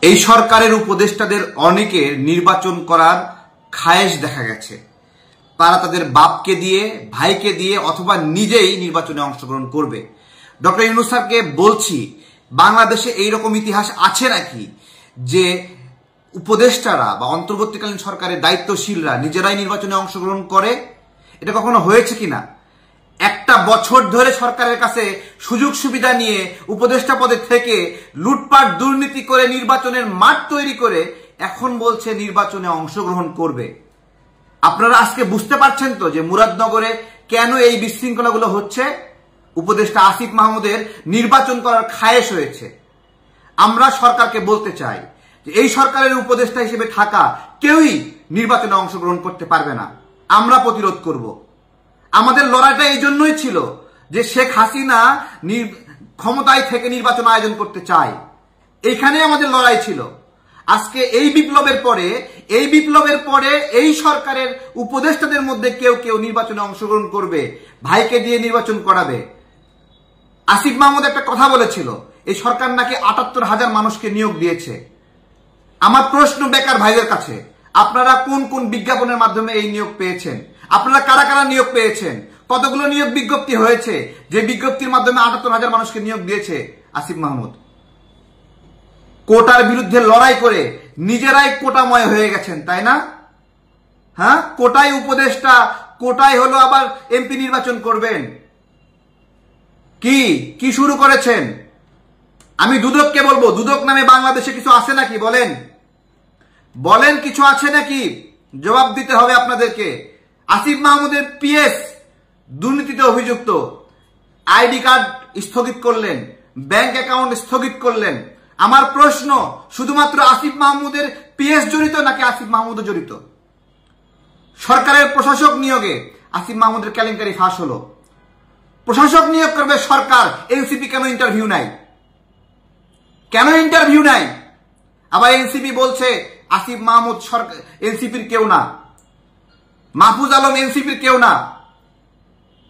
এই সরকারের উপদেষ্টাদের অনেকের নির্বাচন করার খায়েশ দেখা গেছে। তারা তাদের বাপকে দিয়ে, ভাইকে দিয়ে অথবা নিজেই নির্বাচনে অংশগ্রহণ করবে। ডক্টর ইউনূস স্যারকে বলছি, বাংলাদেশে এইরকম ইতিহাস আছে নাকি যে উপদেষ্টারা বা অন্তর্বর্তীকালীন সরকারের দায়িত্বশীলরা নিজেরাই নির্বাচনে অংশগ্রহণ করে? এটা কখনো হয়েছে কিনা? একটা বছর ধরে সরকারের কাছে সুযোগ সুবিধা নিয়ে উপদেষ্টা পদে থেকে লুটপাট দুর্নীতি করে নির্বাচনের মাঠ তৈরি করে এখন বলছে নির্বাচনে অংশগ্রহণ করবে। আপনারা আজকে বুঝতে পারছেন তো যে মুরাদনগরে কেন এই বিশৃঙ্খলাগুলো হচ্ছে? উপদেষ্টা আসিফ মাহমুদের নির্বাচন করার খায়েশ হয়েছে। আমরা সরকারকে বলতে চাই যে এই সরকারের উপদেষ্টা হিসেবে থাকা কেউই নির্বাচনে অংশগ্রহণ করতে পারবে না। আমরা প্রতিরোধ করব। আমাদের লড়াইটা এই জন্যই ছিল যে শেখ হাসিনা ক্ষমতায় থেকে নির্বাচন আয়োজন করতে চায়। এইখানে আমাদের লড়াই ছিল। আজকে এই বিপ্লবের পরে এই সরকারের উপদেষ্টাদের মধ্যে কেউ কেউ নির্বাচনে অংশগ্রহণ করবে, ভাইকে দিয়ে নির্বাচন করাবে। আসিফ মাহমুদ একটা কথা বলেছিল, এই সরকার নাকি ৭৮,০০০ মানুষকে নিয়োগ দিয়েছে। আমার প্রশ্ন বেকার ভাইদের কাছে, আপনারা কোন কোন বিজ্ঞাপনের মাধ্যমে এই নিয়োগ পেয়েছেন? আপনারা কারা কারা নিয়োগ পেয়েছেন? কতগুলো নিয়োগ বিজ্ঞপ্তি হয়েছে যে বিজ্ঞপ্তির মাধ্যমে ৭৮,০০০ মানুষকে নিয়োগ দিয়েছে আসিফ মাহমুদ? কোটার বিরুদ্ধে লড়াই করে নিজেরাই কোটাময় হয়ে গেছেন, তাই না? হ্যাঁ, কোটায় উপদেষ্টা, কোটায় হলো আবার এমপি নির্বাচন করবেন। কি শুরু করেছেন? আমি দুদককে বলবো, দুদক নামে বাংলাদেশে কিছু আছে নাকি? বলেন কিছু আছে নাকি? জবাব দিতে হবে আপনাদেরকে। আসিফ মাহমুদের পিএস দুর্নীতিতে অভিযুক্ত, আইডি কার্ড স্থগিত করলেন, ব্যাংক অ্যাকাউন্ট স্থগিত করলেন। আমার প্রশ্ন, শুধুমাত্র আসিফ মাহমুদের পিএস জড়িত নাকি আসিফ মাহমুদও জড়িত? সরকারের প্রশাসক নিয়োগে আসিফ মাহমুদের কেলেঙ্কারি ফাঁস হলো। প্রশাসক নিয়োগ করবে সরকার, এনসিপি কেন ইন্টারভিউ নাই? আবার এনসিপি বলছে আসিফ মাহমুদ এনসিপির কেউ না, মাহফুজ আলম এনসিপির কেউ না।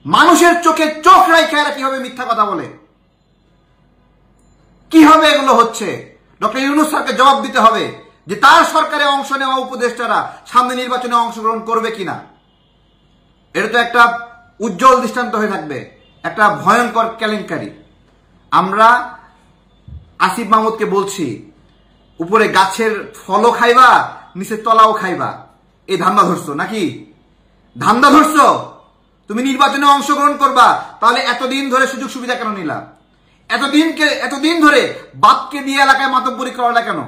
মানুষের চোখে চোখ রাখে এরা কিভাবে মিথ্যা কথা বলে? কিভাবে এগুলো হচ্ছে? ডক্টর ইউনূস স্যারকে জবাব দিতে হবে যে তার সরকারে অংশ নেওয়া উপদেষ্টারা সামনে নির্বাচনে অংশগ্রহণ করবে কিনা। এটা তো একটা উজ্জ্বল দৃষ্টান্ত হয়ে থাকবে, একটা ভয়ঙ্কর কেলেঙ্কারি। আমরা আসিফ মাহমুদকে বলছি, উপরে গাছের ফলও খাইবা, নিচে তলাও খাইবা। এই ধান্দা ধরছো নাকি? তুমি নির্বাচনে অংশগ্রহণ করবা, তাহলে এতদিন ধরে সুযোগ সুবিধা কেন নিলা? এতদিন ধরে বাপকে দিয়ে এলাকায় মাতব্বরি করালা কেন?